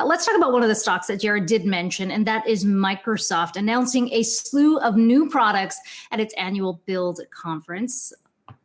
Let's talk about one of the stocks that Jared did mention, and that is Microsoft announcing a slew of new products at its annual Build conference.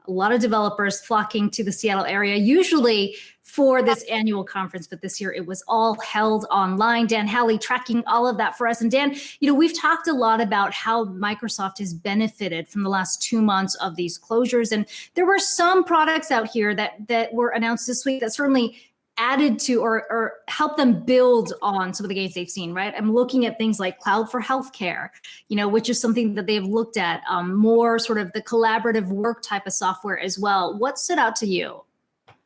A lot of developers flocking to the Seattle area, usually for this annual conference, but this year it was all held online. Dan Howley tracking all of that for us. And Dan, we've talked a lot about how Microsoft has benefited from the last 2 months of these closures. And there were some products out here that were announced this week that certainly added to or help them build on some of the gains they've seen, right? I'm looking at things like cloud for healthcare, which is something that they've looked at, more sort of the collaborative work type of software as well. What stood out to you?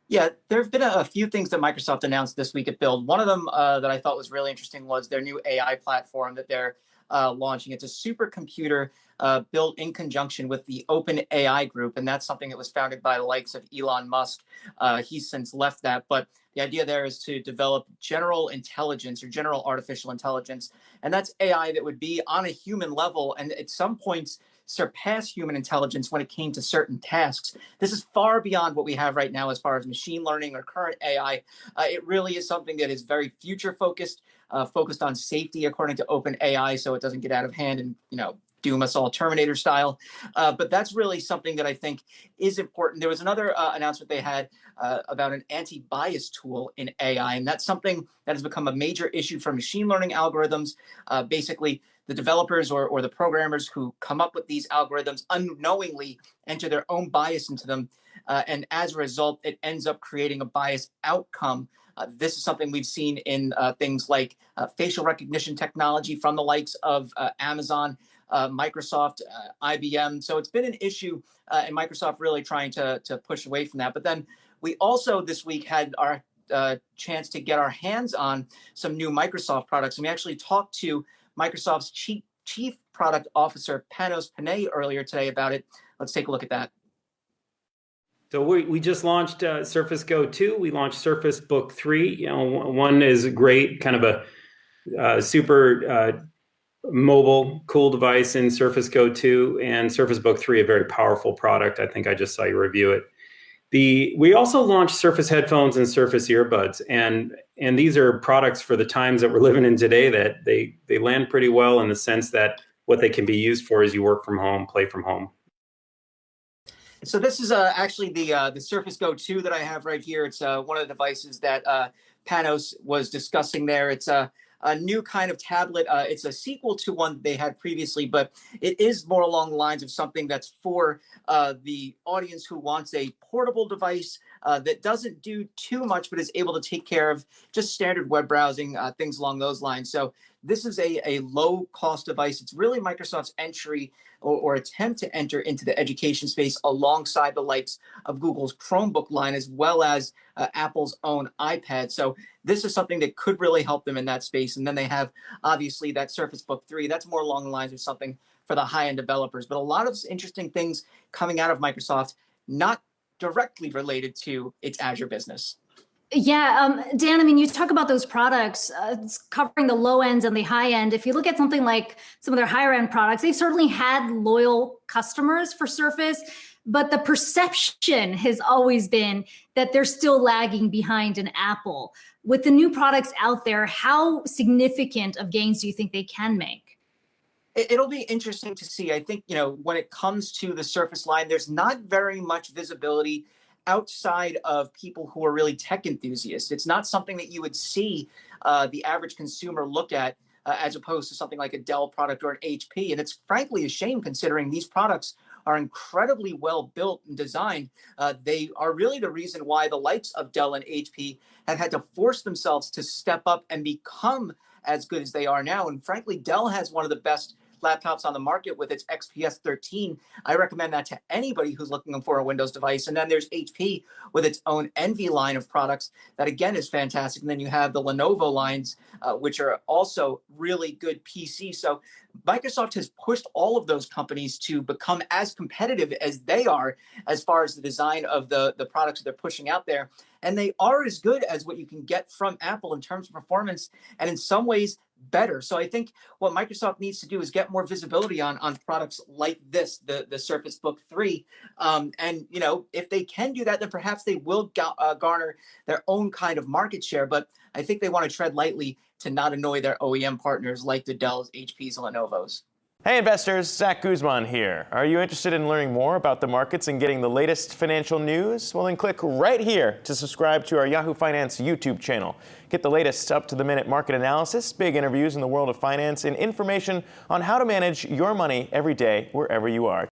Yeah, there have been a few things that Microsoft announced this week at Build. One of them that I thought was really interesting was their new AI platform that they're launching. It's a supercomputer built in conjunction with the Open AI group, and that's something that was founded by the likes of Elon Musk. He's since left that, but the idea there is to develop general intelligence or general artificial intelligence, and that's AI that would be on a human level and at some points surpass human intelligence when it came to certain tasks. This is far beyond what we have right now as far as machine learning or current AI. It really is something that is very future focused, focused on safety according to Open AI, so it doesn't get out of hand and doom us all Terminator style. But that's really something that I think is important. There was another announcement they had about an anti-bias tool in AI, and that's something that has become a major issue for machine learning algorithms. Basically, the developers or the programmers who come up with these algorithms unknowingly enter their own bias into them. And as a result, it ends up creating a biased outcome. This is something we've seen in things like facial recognition technology from the likes of Amazon, Microsoft, IBM. So it's been an issue, and Microsoft really trying to push away from that. But then we also this week had our chance to get our hands on some new Microsoft products. And we actually talked to Microsoft's chief product officer, Panos Panay, earlier today about it. Let's take a look at that. So we just launched Surface Go 2. We launched Surface Book 3. One is a great kind of a super mobile, cool device in Surface Go 2, and Surface Book 3, a very powerful product. I think I just saw you review it. We also launched Surface headphones and Surface earbuds, and these are products for the times that we're living in today that they land pretty well in the sense that what they can be used for is you work from home, play from home. So this is actually the Surface Go 2 that I have right here. It's one of the devices that Panos was discussing there. It's a new kind of tablet. It's a sequel to one they had previously, but it is more along the lines of something that's for the audience who wants a portable device that doesn't do too much, but is able to take care of just standard web browsing, things along those lines. So this is a low-cost device. It's really Microsoft's entry or attempt to enter into the education space alongside the likes of Google's Chromebook line, as well as Apple's own iPad. So this is something that could really help them in that space. And then they have, obviously, that Surface Book 3. That's more along the lines of something for the high-end developers. But a lot of interesting things coming out of Microsoft, not directly related to its Azure business. Yeah, Dan, I mean, you talk about those products covering the low ends and the high end. If you look at something like some of their higher end products, they've certainly had loyal customers for Surface, but the perception has always been that they're still lagging behind an Apple. With the new products out there, how significant of gains do you think they can make? It'll be interesting to see. I think, when it comes to the Surface line, there's not very much visibility outside of people who are really tech enthusiasts. It's not something that you would see the average consumer look at as opposed to something like a Dell product or an HP. And it's frankly a shame considering these products are incredibly well built and designed. They are really the reason why the likes of Dell and HP have had to force themselves to step up and become as good as they are now. And frankly, Dell has one of the best laptops on the market with its XPS 13. I recommend that to anybody who's looking for a Windows device. And then there's HP with its own Envy line of products that, again, is fantastic. And then you have the Lenovo lines, which are also really good PCs. So Microsoft has pushed all of those companies to become as competitive as they are as far as the design of the products that they're pushing out there. And they are as good as what you can get from Apple in terms of performance. And in some ways, better. So I think what Microsoft needs to do is get more visibility on products like this, the Surface Book 3. And, you know, if they can do that, then perhaps they will garner their own kind of market share. But I think they want to tread lightly to not annoy their OEM partners like the Dells, HPs, and Lenovo's. Hey investors, Zach Guzman here. Are you interested in learning more about the markets and getting the latest financial news? Well, then click right here to subscribe to our Yahoo Finance YouTube channel. Get the latest up-to-the-minute market analysis, big interviews in the world of finance, and information on how to manage your money every day wherever you are.